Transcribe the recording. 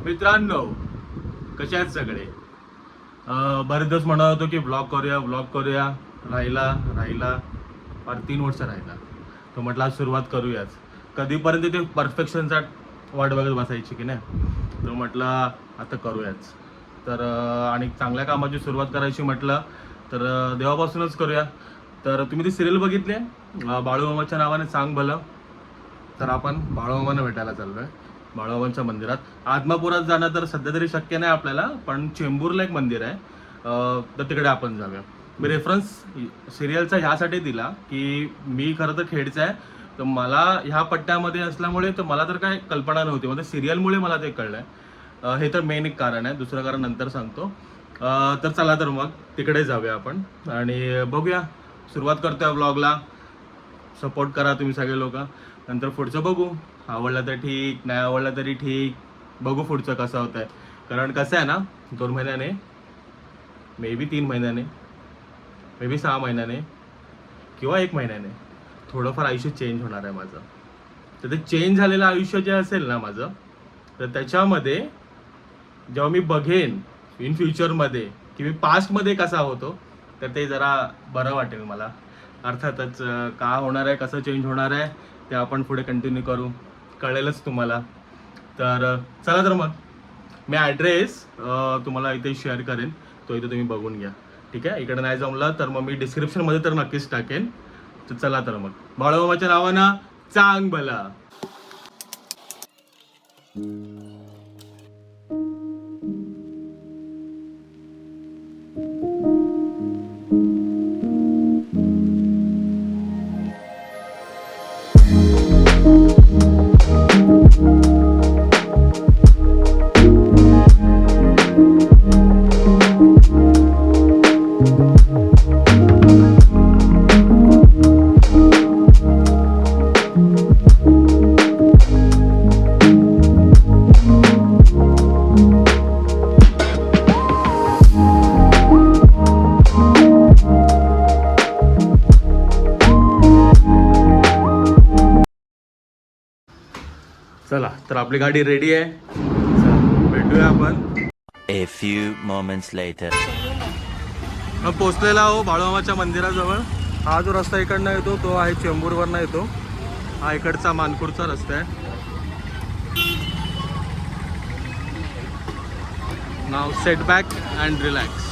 मित्रांनो कसे आहेत सगळे? बरेच दिवस म्हणत होतो की व्लॉग करूया राहिला फार 3 वर्ष राहिला. तो म्हटलं आज सुरुवात करूयाच. कधीपर्यंत ते परफेक्शनचा वाट बघत बसायची की नाही, तो म्हटलं आता करूयाच. तर आणि चांगल्या कामाची सुरुवात करायची म्हटलं तर देवापासूनच करूया. तर तुम्ही ती सिरियल बघितली आहे बाळूमामाच्या नावाने सांग भलं. तर आपण बाळूमामांना भेटायला चाललो आहे बाळूमामांच्या मंदिरात. आदमापुरात जाणं तर सध्या तरी शक्य नाही आपल्याला, पण चेंबूरला एक मंदिर आहे, तर तिकडे आपण जाऊया. मी रेफरन्स सिरियलचा ह्यासाठी दिला की मी खरं तर खेडचा आहे, तर मला ह्या पट्ट्यामध्ये असल्यामुळे तर मला तर काय कल्पना नव्हती, म्हणजे सिरियलमुळे मला ते कळलं आहे. हे तर मेन एक कारण आहे, दुसरं कारण नंतर सांगतो. तर चला तर मग तिकडे जाऊया आपण आणि बघूया. सुरुवात करतोय व्लॉगला. सपोर्ट करा तुम्ही सगळे लोक. नंतर पुढचं बघू, आवडलं तर ठीक, नाही आवडलं तरी ठीक, बघू पुढचं कसं होत आहे. कारण कसं आहे ना, 2 महिन्याने, मे बी 3 महिन्याने, मे बी 6 महिन्याने किंवा 1 महिन्याने थोडंफार आयुष्य चेंज होणार आहे माझं. तर ते चेंज झालेलं आयुष्य जे असेल ना माझं, तर त्याच्यामध्ये जेव्हा मी बघेन इन फ्युचरमध्ये की मी पास्टमध्ये कसा होतो, तर ते जरा बरं वाटेल मला. अर्थातच का होणार आहे, कसं चेंज होणार आहे ते आपण पुढे कंटिन्यू करू, कळेलच तुम्हाला. तर चला तर मग मी ॲड्रेस तुम्हाला इथे शेअर करेन, तो इथे तुम्ही बघून घ्या. ठीक आहे, इकडे नाही जमलं तर मग मी डिस्क्रिप्शनमध्ये तर नक्कीच टाकेन. तर चला तर मग बाळूमामाच्या नावानं चांग भला. चला तर आपली गाडी रेडी आहे, भेटूया आपण. A few moments later. मग पोचलेला हो बाळूमामाच्या मंदिराजवळ. हा जो रस्ता इकडनं येतो तो आहे चेंबूरवरनं येतो. हा इकडचा मानपूरचा रस्ता आहे. नाव सेट बॅक अँड रिलॅक्स.